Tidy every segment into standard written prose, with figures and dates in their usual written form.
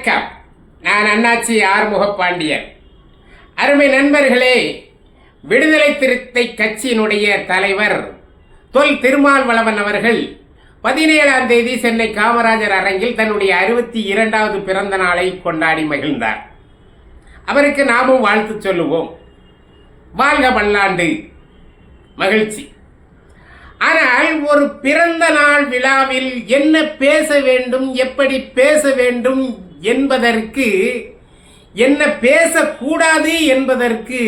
வணக்கம். நான் அண்ணாச்சி ஆறுமுகப்பாண்டியன். அருமை நண்பர்களே, விடுதலை சிறுத்தை கட்சியினுடைய தலைவர் தொல் திருமாவளவன் அவர்கள் 17ஆம் தேதி சென்னை காமராஜர் அரங்கில் தன்னுடைய 62வது பிறந்த நாளை கொண்டாடி மகிழ்ந்தார். அவருக்கு நாமும் வாழ்த்து சொல்லுவோம். வாழ்க பல்லாண்டு, மகிழ்ச்சி. ஆனால் ஒரு பிறந்த நாள் விழாவில் என்ன பேச வேண்டும், எப்படி பேச வேண்டும் என்பதற்கு, என்ன பேசக்கூடாது என்பதற்கு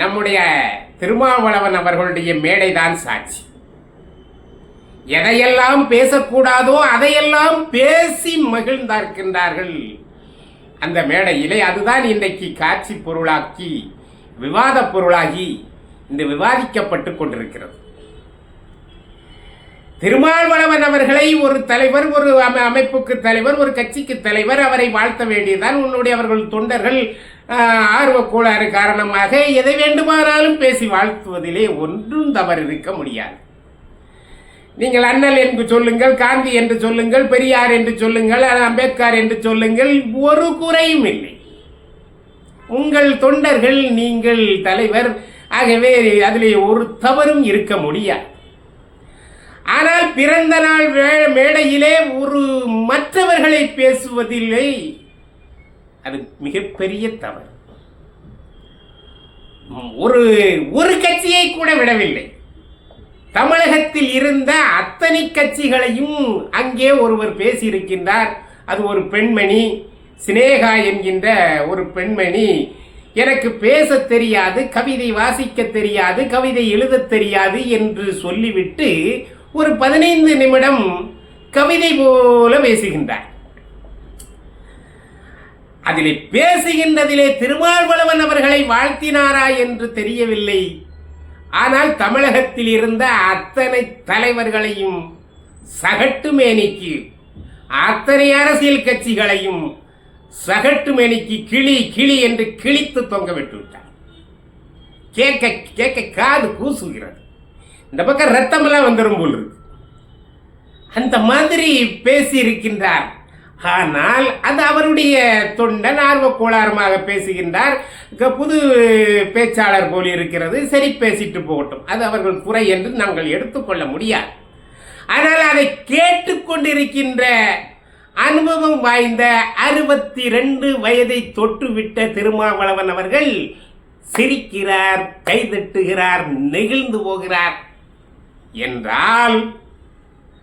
நம்முடைய திருமாவளவன் அவர்களுடைய மேடைதான் சாட்சி. எதையெல்லாம் பேசக்கூடாதோ அதையெல்லாம் பேசி மகிழ்ந்தார்க்கின்றார்கள் அந்த மேடையிலே. அதுதான் இன்றைக்கு காட்சி பொருளாக்கி விவாத பொருளாகி இந்த விவாதிக்கப்பட்டு கொண்டிருக்கிறது. திருமாவளவன் அவர்களை ஒரு தலைவர், ஒரு அமைப்புக்கு தலைவர், ஒரு கட்சிக்கு தலைவர், அவரை வாழ்த்த வேண்டியதுதான். உன்னுடைய அவர்கள் தொண்டர்கள் ஆர்வ கோளாறு காரணமாக எதை வேண்டுமானாலும் பேசி வாழ்த்துவதிலே ஒன்றும் தவறு இருக்க முடியாது. நீங்கள் அண்ணல் என்று சொல்லுங்கள், காந்தி என்று சொல்லுங்கள், பெரியார் என்று சொல்லுங்கள், அம்பேத்கர் என்று சொல்லுங்கள், ஒரு குறையும் இல்லை. உங்கள் தொண்டர்கள், நீங்கள் தலைவர், ஆகவே அதிலே ஒரு தவறும் இருக்க முடியாது. ஆனால் பிறந்த நாள் மேடையிலே ஒரு மற்றவர்களை பேசுவதில்லை, அது மிகப்பெரிய தவறு. ஒரு கட்சியை கூட விடவில்லை, தமிழகத்தில் இருந்த அத்தனை கட்சிகளையும் அங்கே ஒருவர் பேசியிருக்கின்றார். அது ஒரு பெண்மணி, சினேகா என்கின்ற ஒரு பெண்மணி. எனக்கு பேச தெரியாது, கவிதை வாசிக்க தெரியாது, கவிதை எழுத தெரியாது என்று சொல்லிவிட்டு ஒரு 15 நிமிடம் கவிதை போல பேசுகின்றார். அதிலே பேசுகின்றதிலே திருமாவளவன் அவர்களை வாழ்த்தினாரா என்று தெரியவில்லை. ஆனால் தமிழகத்தில் இருந்த அத்தனை தலைவர்களையும் சகட்டு மேனிக்கு, அத்தனை அரசியல் கட்சிகளையும் சகட்டு மேனிக்கு கிளி கிளி என்று கிழித்து தொங்க விட்டு விட்டார். கேட்க கேட்க காது கூசுகிறது. இந்த பக்கம் ரத்தமெல்லாம் வந்துடும் போல் இருக்கு. அந்த மாதிரி பேசி இருக்கின்றார். ஆனால் அது அவருடைய தொண்டன் ஆர்வ கோளாறுமாக பேசுகின்றார். புது பேச்சாளர் போல் இருக்கிறது. சரி, பேசிட்டு போகட்டும், அது அவர்கள் குறை என்று நாங்கள் எடுத்துக்கொள்ள முடியாது. ஆனால் அதை கேட்டுக்கொண்டிருக்கின்ற அனுபவம் வாய்ந்த 62 வயதை தொட்டுவிட்ட திருமாவளவன் அவர்கள் சிரிக்கிறார், கைதட்டுகிறார், நெகிழ்ந்து போகிறார் என்றால்,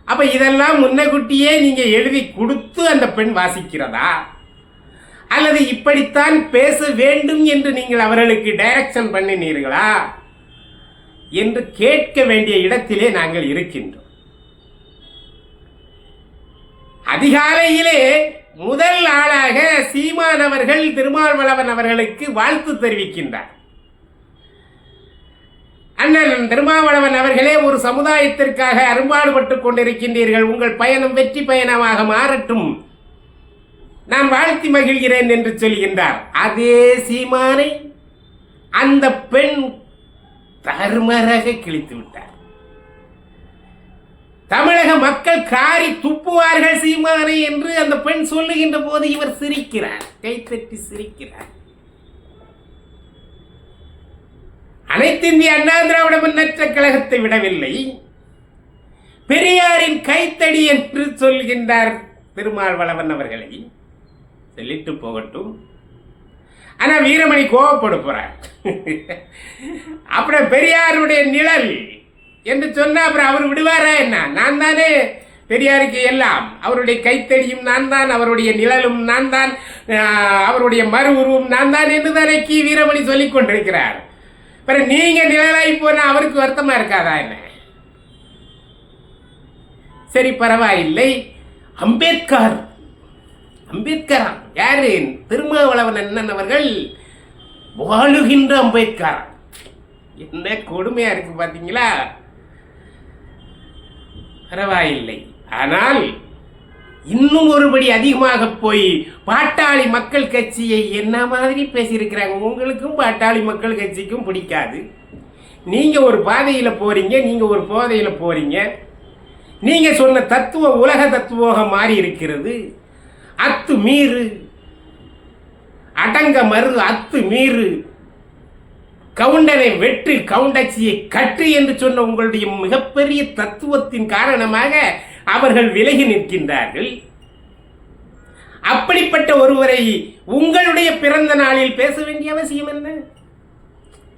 அப்ப இதெல்லாம் முன்னகுட்டியே நீங்க எழுதி கொடுத்து அந்த பெண் வாசிக்கிறதா, அல்லது இப்படித்தான் பேச வேண்டும் என்று நீங்கள் அவர்களுக்கு டைரக்ஷன் பண்ணினீர்களா என்று கேட்க வேண்டிய இடத்திலே நாங்கள் இருக்கின்றோம். அதிகாலையிலே முதல் ஆளாக சீமான் அவர்கள் திருமாவளவன் அவர்களுக்கு வாழ்த்து தெரிவிக்கின்றார். அண்ணன் திருமாவளவன் அவர்களே, ஒரு சமுதாயத்திற்காக அரும்பாடுபட்டுக் கொண்டிருக்கின்றீர்கள். உங்கள் பயணம் வெற்றி பயணமாக மாறட்டும், நான் வாழ்த்தி மகிழ்கிறேன் என்று சொல்கின்றார். அதே சீமானை அந்த பெண் தர்மராக கிழித்து விட்டார். தமிழக மக்கள் காரி துப்புவார்கள் சீமானை என்று அந்த பெண் சொல்லுகின்ற போது இவர் சிரிக்கிறார், கைத்தட்டி சிரிக்கிறார். அனைத்து இந்திய அண்ணா திராவிட முன்னேற்ற கழகத்தை விடவில்லை, பெரியாரின் கைத்தடி என்று சொல்கின்றார் திருமாவளவன் அவர்களை. சொல்லிட்டு போகட்டும். ஆனா வீரமணி கோவப்பட போறார். அப்புறம் பெரியாருடைய நிழல் என்று சொன்னா அப்புறம் அவர் விடுவாரா என்ன? நான் தானே பெரியாருக்கு எல்லாம், அவருடைய கைத்தடியும் நான் தான், அவருடைய நிழலும் நான் தான், அவருடைய மறு உருவம் நான் தான் என்று தானே கி வீரமணி சொல்லிக் கொண்டிருக்கிறார். பிறகு நீங்க நிழலாகி போனா அவருக்கு வருத்தமா இருக்காதா என்ன? சரி, பரவாயில்லை. அம்பேத்கர் யாரு? திருமாவளவன் அண்ணன் அவர்கள் வாழுகின்ற அம்பேத்கர். என்ன கொடுமையா இருக்கு பாத்தீங்களா? பரவாயில்லை. ஆனால் இன்னும் ஒருபடி அதிகமாக போய் பாட்டாளி மக்கள் கட்சியை என்ன மாதிரி பேசியிருக்கிறாங்க. உங்களுக்கும் பாட்டாளி மக்கள் கட்சிக்கும் பிடிக்காது. நீங்க ஒரு பாதையில் போறீங்க, நீங்க ஒரு போதையில் போறீங்க. நீங்க சொன்ன தத்துவம் உலக தத்துவமாக மாறி இருக்கிறது. அத்து மீறு, அடங்க மறு அத்து மீறு, கவுண்டனை வெற்றி கவுண்டச்சியை கற்று என்று சொன்ன உங்களுடைய மிகப்பெரிய தத்துவத்தின் காரணமாக அவர்கள் விலகி நிற்கின்றார்கள். அப்படிப்பட்ட ஒருவரை உங்களுடைய பிறந்த நாளில் பேச வேண்டிய அவசியம் என்ன?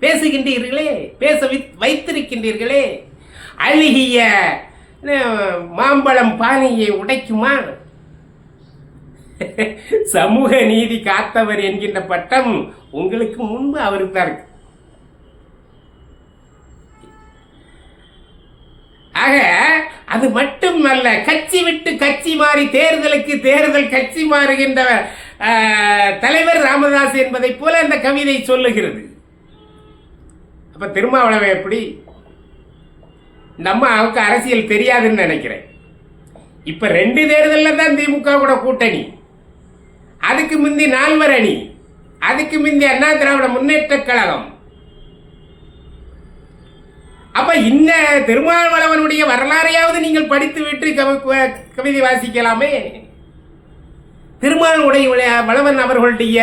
பேசுகின்றீர்களே, பேச வைத்திருக்கின்றீர்களே. அழுகிய மாம்பழம் பானையை உடைக்குமா? சமூக நீதி காத்தவர் என்கின்ற பட்டம் உங்களுக்கு முன்பு அவருக்கு தான் இருக்கு. ஆக அது மட்டும் அல்ல, கட்சி விட்டு கட்சி மாறி தேர்தலுக்கு தேர்தல் கட்சி மாறுகின்ற தலைவர் ராமதாஸ் என்பதை போல அந்த கவிதை சொல்லுகிறது. அப்ப திருமாவளவன் எப்படி? இந்த அம்மாவுக்கு அரசியல் தெரியாதுன்னு நினைக்கிறேன். இப்ப 2 தேர்தலில் தான் திமுக கூட கூட்டணி, அதுக்கு முந்தி 4 அணி, அதுக்கு முந்தி அண்ணா திராவிட முன்னேற்ற கழகம். அப்ப இந்த திருமாவளவனுடைய வரலாறையாவது நீங்கள் படித்து விட்டு கவிதை வாசிக்கலாமே. திருமாவளவன் அவர்களுடைய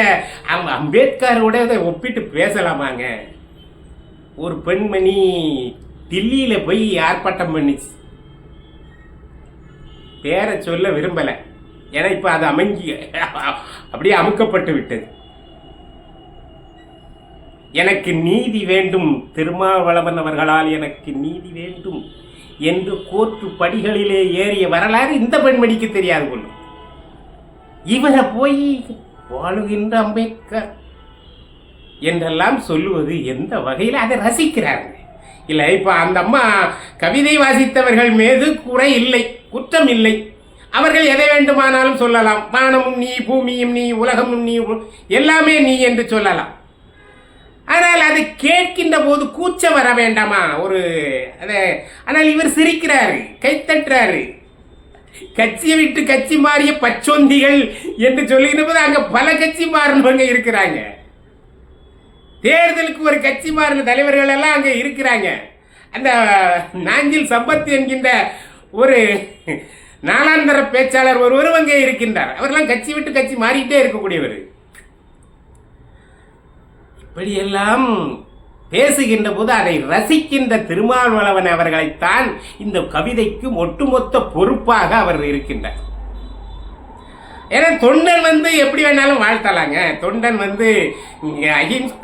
அம்பேத்கரோட ஒப்பிட்டு பேசலாமாங்க? ஒரு பெண்மணி தில்லியில போய் ஆர்ப்பாட்டம் பண்ணிச்சு, பேரை சொல்ல விரும்பல, ஏன்னா இப்ப அது அப்படியே அமுக்கப்பட்டு விட்டது. எனக்கு நீதி வேண்டும், திருமாவளவன் அவர்களால் எனக்கு நீதி வேண்டும் என்று கோர்ட்டு படிகளிலே ஏறிய வரலாறு இந்த பெண்மணிக்கு தெரியாது கொள்ளும். இவரை போய் வாழுகின்ற அம்பேத்கர் என்றெல்லாம் சொல்லுவது எந்த வகையில்? அதை ரசிக்கிறார்கள் இல்லை. இப்போ அந்த அம்மா கவிதை வாசித்தவர்கள் மீது குறை இல்லை, குற்றம் இல்லை. அவர்கள் எதை வேண்டுமானாலும் சொல்லலாம். வானமும் நீ, பூமியும் நீ, உலகமும் நீ, எல்லாமே நீ என்று சொல்லலாம். ஆனால் அதை கேட்கின்ற போது கூச்சம் வர வேண்டாமா? ஆனால் இவர் சிரிக்கிறாரு, கைத்தட்டுறாரு. கட்சியை விட்டு கட்சி மாறிய பச்சொந்திகள் என்று சொல்லுகிற போது அங்க பல கட்சி மாறினவங்க இருக்கிறாங்க. தேர்தலுக்கு ஒரு கட்சி மாறின தலைவர்கள் எல்லாம் அங்க இருக்கிறாங்க. அந்த நாஞ்சில் சம்பத் என்கின்ற ஒரு நாளாந்தர பேச்சாளர் ஒருவரும் அங்கே இருக்கின்றார். அவரெல்லாம் கட்சி விட்டு கட்சி மாறிட்டே இருக்கக்கூடியவர். இப்படியெல்லாம் பேசுகின்ற போது அதை ரசிக்கின்ற திருமாவளவன் அவர்களைத்தான் இந்த கவிதைக்கு ஒட்டுமொத்த பொறுப்பாக அவர் இருக்கின்றார். ஏன்னா தொண்டன் எப்படி வேணாலும் வாழ்த்தலாங்க. தொண்டன்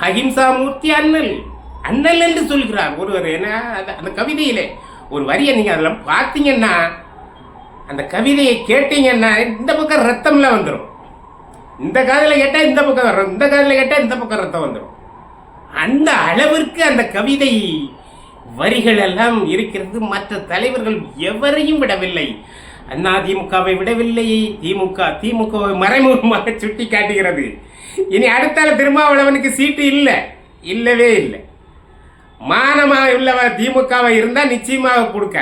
அஹிம்சா மூர்த்தி அண்ணல் என்று சொல்கிறார் ஒருவர். ஏன்னா அந்த கவிதையிலே ஒரு வரியை நீங்க அதெல்லாம் பார்த்தீங்கன்னா, அந்த கவிதையை கேட்டீங்கன்னா இந்த பக்கம் ரத்தம்ல வந்துடும். இந்த காதில் கேட்டால் இந்த பக்கம் வரும், இந்த காதில் கேட்டால் இந்த பக்கம் ரத்தம் வந்துடும். அந்த அளவிற்கு அந்த கவிதை வரிகள் எல்லாம் இருக்கிறது. மற்ற தலைவர்கள் எவரையும் விடவில்லை. அதிமுகவை விடவில்லை. திமுகவை மறைமுகமாக சுட்டி காட்டுகிறது. இனி அடுத்தால திருமாவளவனுக்கு சீட்டு இல்லவே இல்லை. மானமாக உள்ளவர் திமுகவை இருந்தால் நிச்சயமாக கொடுக்க.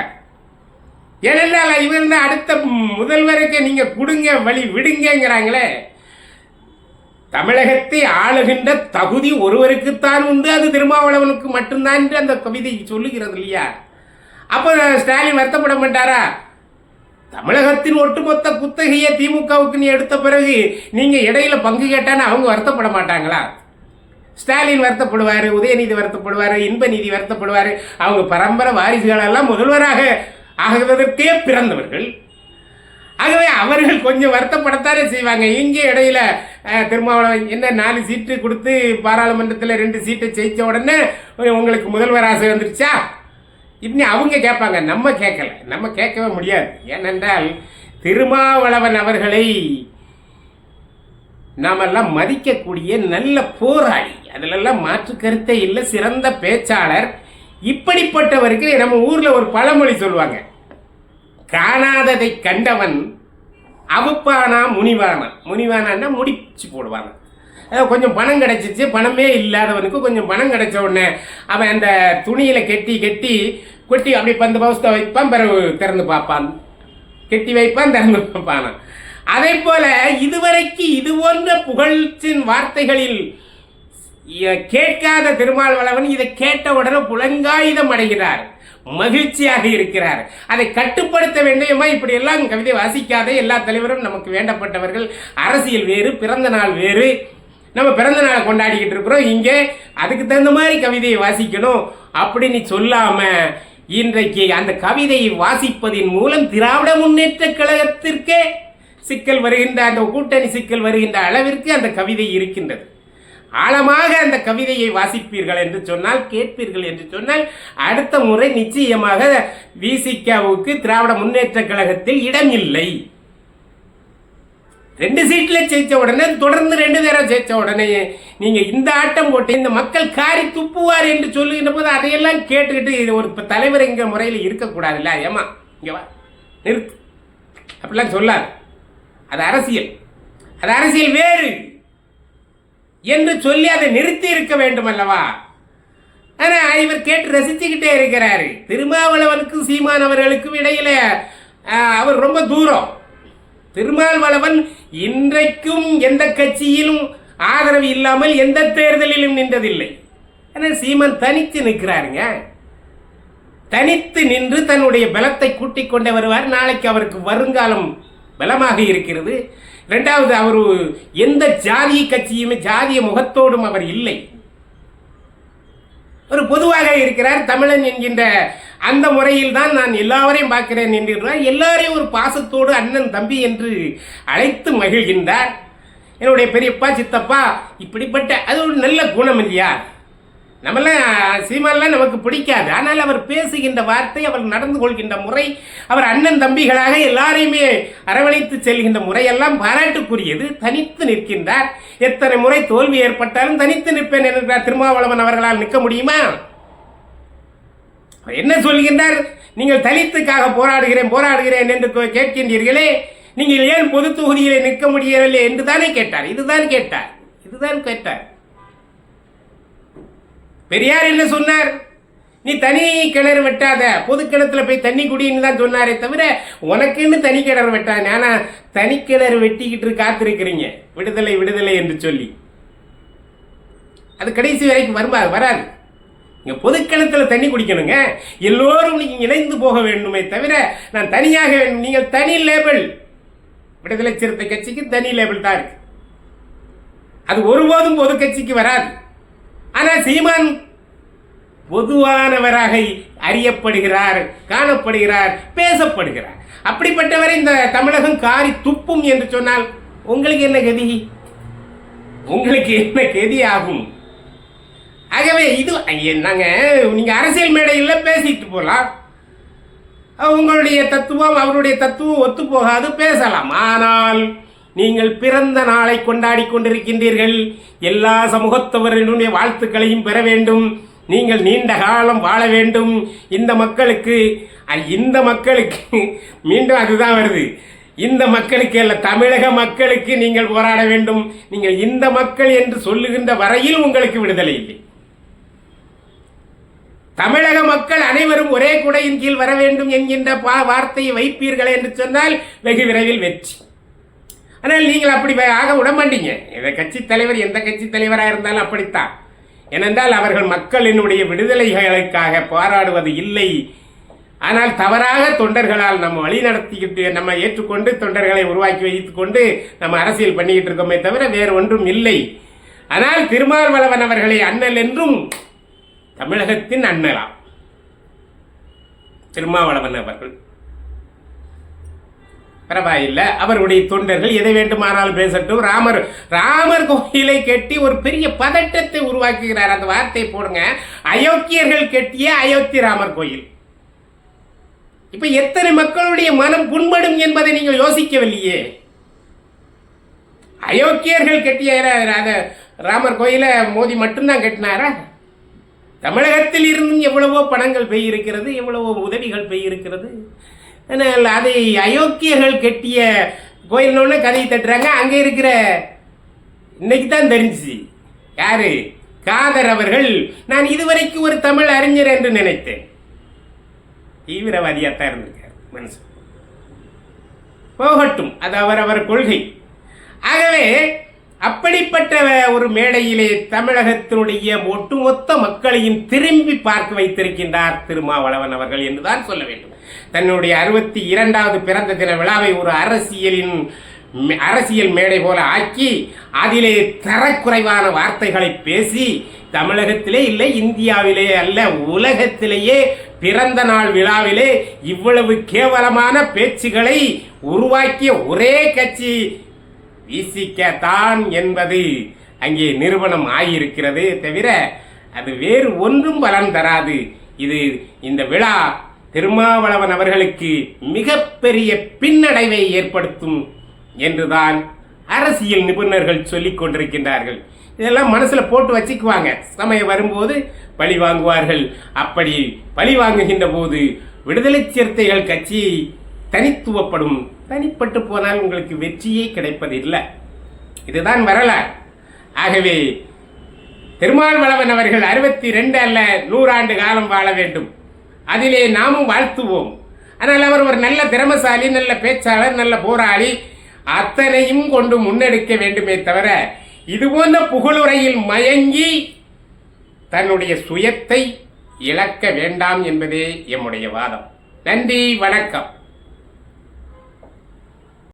ஏனென்றால் இவர் தான் அடுத்த முதல்வருக்கு நீங்க கொடுங்க, வழி விடுங்கிறாங்களே. தமிழகத்தை ஆளுகின்ற தகுதி ஒருவருக்குத்தான் உண்டு, அது திருமாவளவனுக்கு மட்டும்தான் என்று அந்த கவிதை சொல்லுகிறது இல்லையா? அப்போ ஸ்டாலின் வருத்தப்பட மாட்டாரா? தமிழகத்தின் ஒட்டுமொத்த குத்தகையை திமுகவுக்கு நீ எடுத்த பிறகு நீங்க இடையில பங்கு கேட்டான்னு அவங்க வருத்தப்பட மாட்டாங்களா? ஸ்டாலின் வருத்தப்படுவாரு, உதயநிதி வருத்தப்படுவாரு, இன்பநிதி வருத்தப்படுவாரு. அவங்க பரம்பரை வாரிசுகள் எல்லாம் முதல்வராக ஆகுவதற்கே பிறந்தவர்கள். ஆகவே அவர்கள் கொஞ்சம் வருத்தப்படத்தானே செய்வாங்க. இங்கே இடையில திருமாவளவன் என்ன 4 சீட்டு கொடுத்து பாராளுமன்றத்தில் 2 சீட்டை ஜெயிச்ச உடனே உங்களுக்கு முதல்வர் ஆசை வந்துருச்சா இப்படி அவங்க கேட்பாங்க. நம்ம கேட்கல, நம்ம கேட்கவே முடியாது. ஏனென்றால் திருமாவளவன் அவர்களை நாமெல்லாம் மதிக்கக்கூடிய நல்ல போராளி, அதிலெல்லாம் மாற்று கருத்தே இல்லை, சிறந்த பேச்சாளர். இப்படிப்பட்டவருக்கு நம்ம ஊர்ல ஒரு பழமொழி சொல்லுவாங்க, காணாததை கண்டவன் அவுப்பானா முனிவானா. முனிவானா முடிச்சு போடுவாங்க. கொஞ்சம் பணம் கிடைச்சிச்சு, பணமே இல்லாதவனுக்கு கொஞ்சம் பணம் கிடைச்ச உடனே அவன் அந்த துணியில கெட்டி கொட்டி அப்படி 10 பவுசத்தை வைப்பான், பிறகு திறந்து பார்ப்பான், கெட்டி வைப்பான், திறந்து பார்ப்பான். அதே போல இதுவரைக்கு இது போன்ற புகழ்ச்சின் வார்த்தைகளில் கேட்காத திருமாவளவன் இதை கேட்ட உடனே புலங்காயுதம் அடைகிறார். மகிழ்ச்சியாக இருக்கிறார். அதை கட்டுப்படுத்த வேண்டுமா? இப்படி எல்லாம் கவிதை வாசிக்காதே, எல்லா தலைவரும் நமக்கு வேண்டப்பட்டவர்கள், அரசியல் வேறு, பிறந்த நாள் வேறு, நம்ம பிறந்த நாளை கொண்டாடிக்கிட்டு இருக்கிறோம், இங்கே அதுக்கு தகுந்த மாதிரி கவிதையை வாசிக்கணும் அப்படின்னு சொல்லாம இன்றைக்கு அந்த கவிதையை வாசிப்பதின் மூலம் திராவிட முன்னேற்ற கழகத்திற்கே சிக்கல் வருகின்ற, அந்த கூட்டணி சிக்கல் வருகின்ற அளவிற்கு அந்த கவிதை இருக்கின்றது. ஆழமாக அந்த கவிதையை வாசிப்பீர்கள் என்று சொன்னால், கேட்பீர்கள் என்று சொன்னால், அடுத்த முறை நிச்சயமாக விசிகாவுக்கு திராவிட முன்னேற்ற கழகத்தில் இடம் இல்லை. 2 சீட்டில் ஜெயிச்ச உடனே, தொடர்ந்து 2 தடவை ஜெயிச்ச உடனே நீங்க இந்த ஆட்டம் போட்டு இந்த மக்கள் காரி துப்புவார் என்று சொல்லுகின்ற போது அதையெல்லாம் கேட்டுக்கிட்டு இது ஒரு தலைவர் எங்க முறையில் இருக்கக்கூடாதுல்ல. ஏமா இங்க வா, நிறுத்து, அப்படிலாம் சொல்லாது. அது அரசியல், அது அரசியல் வேறு என்று சொல்லி அதை நிறுத்தி இருக்க வேண்டும் அல்லவா? ஆனா இவர் கேட்டு ரசிச்சுக்கிட்டே இருக்கிறாரு. திருமாவளவனுக்கும் சீமான் அவர்களுக்கும் இடையில அவர் ரொம்ப தூரம். திருமாவளவன் இன்றைக்கும் எந்த கட்சியிலும் ஆதரவு இல்லாமல் எந்த தேர்தலிலும் நின்றதில்லை. ஆனால் சீமான் தனித்து நிற்கிறாருங்க. தனித்து நின்று தன்னுடைய பலத்தை கூட்டிக் கொண்டே வருவார். நாளைக்கு அவருக்கு வருங்காலம் பலமாக இருக்கிறது. இரண்டாவது, அவர் எந்த ஜாதிய கட்சியுமே ஜாதிய முகத்தோடும் அவர் இல்லை. ஒரு பொதுவாக இருக்கிறார். தமிழன் என்கின்ற அந்த முறையில் தான் நான் எல்லாரையும் பார்க்கிறேன் என்கிறார். எல்லாரையும் ஒரு பாசத்தோடு அண்ணன் தம்பி என்று அழைத்து மகிழ்கின்றார். என்னுடைய பெரியப்பா சித்தப்பா இப்படிப்பட்ட அது ஒரு நல்ல குணம் இல்லையா? நம்மளாம் சீமான்லாம் நமக்கு பிடிக்காது. ஆனால் அவர் பேசுகின்ற வார்த்தை, அவர் நடந்து கொள்கின்ற முறை, அவர் அண்ணன் தம்பிகளாக எல்லாரையுமே அரவணைத்து செல்கின்ற முறையெல்லாம் பாராட்டுக்குரியது. தனித்து நிற்கின்றார். எத்தனை முறை தோல்வி ஏற்பட்டாலும் தனித்து நிற்பேன் என்கிறார். திருமாவளவன் அவர்களால் நிற்க முடியுமா? என்ன சொல்கின்றார்? நீங்கள் தலித்துக்காக போராடுகிறேன் என்று கேட்கின்றீர்களே, நீங்கள் ஏன் பொது தொகுதியிலே நிற்க முடியவில்லை என்று தானே கேட்டார். இதுதான் கேட்டார். பெரியார் என்ன சொன்னார்? நீ தனி கிணறு வெட்டாத, பொது கிணத்துல போய் தண்ணி குடின்னு தான் சொன்னாரே தவிர உனக்குன்னு தனி கிணறு வெட்டாத. ஆனா தனி கிணறு வெட்டிக்கிட்டு காத்திருக்கிறீங்க விடுதலை என்று சொல்லி. அது கடைசி வரைக்கும் வராது. இங்க பொது கிணத்துல தண்ணி குடிக்கணுங்க. எல்லோரும் நீங்க இணைந்து போக வேண்டுமே தவிர நான் தனியாக வேண்டும். நீங்கள் தனி லேபிள், விடுதலை சிறுத்தை கட்சிக்கு தனி லேபிள் தான் இருக்கு. அது ஒருபோதும் பொது கட்சிக்கு வராது. ஆனால் சீமான் பொதுவானவராக அறியப்படுகிறார், காணப்படுகிறார், பேசப்படுகிறார். அப்படிப்பட்டவரை இந்த தமிழகம் காரி துப்பும் என்று சொன்னால் உங்களுக்கு என்ன கதி? ஆகும்? ஆகவே இது என்னங்க, நீங்க அரசியல் மேடையில் பேசிட்டு போகலாம். உங்களுடைய தத்துவம் அவருடைய தத்துவம் ஒத்து போகாது, பேசலாம். ஆனால் நீங்கள் பிறந்த நாளை கொண்டாடி கொண்டிருக்கின்றீர்கள். எல்லா சமூகத்தவர்களுடைய வாழ்த்துக்களையும் பெற வேண்டும். நீங்கள் நீண்ட காலம் வாழ வேண்டும். இந்த மக்களுக்கு மீண்டும் அதுதான் வருது. இந்த மக்களுக்கு அல்ல, தமிழக மக்களுக்கு நீங்கள் போராட வேண்டும். நீங்கள் இந்த மக்கள் என்று சொல்லுகின்ற வரையில் உங்களுக்கு விடுதலை இல்லை. தமிழக மக்கள் அனைவரும் ஒரே குடையின் கீழ் வர வேண்டும் என்கின்ற வார்த்தையை வைப்பீர்கள் என்று சொன்னால் வெகு விரைவில் வெற்றி. ஆனால் நீங்கள் அப்படி ஆக விட மாட்டீங்க. எந்த கட்சி தலைவர் எந்த கட்சி தலைவராக இருந்தாலும் அப்படித்தான். ஏனென்றால் அவர்கள் மக்களினுடைய விடுதலைகளுக்காக போராடுவது இல்லை. ஆனால் தவறாக தொண்டர்களால் நம்ம வழி நடத்திக்கிட்டு நம்ம ஏற்றுக்கொண்டு தொண்டர்களை உருவாக்கி வைத்துக்கொண்டு நம்ம அரசியல் பண்ணிக்கிட்டு இருக்கோமே தவிர வேறு ஒன்றும் இல்லை. ஆனால் திருமாவளவன் அவர்களை அண்ணல் என்றும் தமிழகத்தின் அண்ணலாம் திருமாவளவன் அவர்கள். பரவாயில்லை, அவருடைய தொண்டர்கள் எதை வேண்டுமானால் பேசட்டும். ராமர் கோயிலை கட்டி ஒரு பெரிய பதட்டத்தை உருவாக்குகிறார். அந்த வார்த்தை போடுங்க, அயோக்கியர்கள் கட்டிய அயோத்தி ராமர் கோயில். இப்ப எத்தனை மக்களுடைய மனம் புண்படும் என்பதை நீங்கள் யோசிக்கவில்லையே. அயோக்கியர்கள் கட்டிய ராமர் கோயில மோடி மட்டும்தான் கட்டினாரா? தமிழகத்தில் இருந்தும் எவ்வளவோ பணங்கள் பெய்யிருக்கிறது, எவ்வளவோ உதவிகள் பெய்யிருக்கிறது. ஆனால் அதை அயோக்கியர்கள் கட்டிய கோயில்னு கதையை தட்டுறாங்க. அங்கே இருக்கிற இன்னைக்கு தான் தெரிஞ்சிச்சு யாரு காதர் அவர்கள். நான் இதுவரைக்கும் ஒரு தமிழ் அறிஞர் என்று நினைத்தேன். தீவிரவாதியாத்தான் இருந்திருக்கார் மனுஷன். போகட்டும், அது அவர் கொள்கை. ஆகவே அப்படிப்பட்ட ஒரு மேடையிலே தமிழகத்தினுடைய ஒட்டுமொத்த மக்களையும் திரும்பி பார்க்க வைத்திருக்கின்றார் திருமாவளவன் அவர்கள் என்றுதான் சொல்ல வேண்டும். தன்னுடைய 62வது பிறந்த தின விழாவை ஒரு அரசியல் மேடை போல ஆக்கி அதிலே தரக்குறைவான வார்த்தைகளை பேசி தமிழகத்திலே இல்லை, இந்தியாவிலே அல்ல, உலகத்திலேயே பிறந்த நாள் விழாவிலே இவ்வளவு கேவலமான பேச்சுகளை உருவாக்கிய ஒரே கட்சி விசிக தான் என்பது அங்கே நிறுவனம் ஆகியிருக்கிறது. தவிர அது வேறு ஒன்றும் பலன் தராது. இந்த விழா திருமாவளவன் அவர்களுக்கு மிகப்பெரிய பின்னடைவை ஏற்படுத்தும் என்றுதான் அரசியல் நிபுணர்கள் சொல்லிக் கொண்டிருக்கின்றார்கள். இதெல்லாம் மனசுல போட்டு வச்சுக்குவாங்க, சமயம் வரும்போது பழி வாங்குவார்கள். அப்படி பழி வாங்குகின்ற போது விடுதலை சிறுத்தைகள் கட்சி தனித்துவப்படும். தனிப்பட்டு போனால் உங்களுக்கு வெற்றியே கிடைப்பதில்லை. இதுதான் வரலாறு. ஆகவே திருமாவளவன் அவர்கள் 62 அல்ல 100 ஆண்டு காலம் வாழ வேண்டும். அதிலே நாமும் வாழ்த்துவோம். ஆனால் அவர் ஒரு நல்ல திறமசாலி, நல்ல பேச்சாளர், நல்ல போராளி, அத்தனையும் கொண்டு முன்னெடுக்க வேண்டுமே தவிர இதுபோன்ற புகழுரையில் மயங்கி தன்னுடைய சுயத்தை இழக்க வேண்டாம் என்பதே எம்முடைய வாதம். நன்றி, வணக்கம்.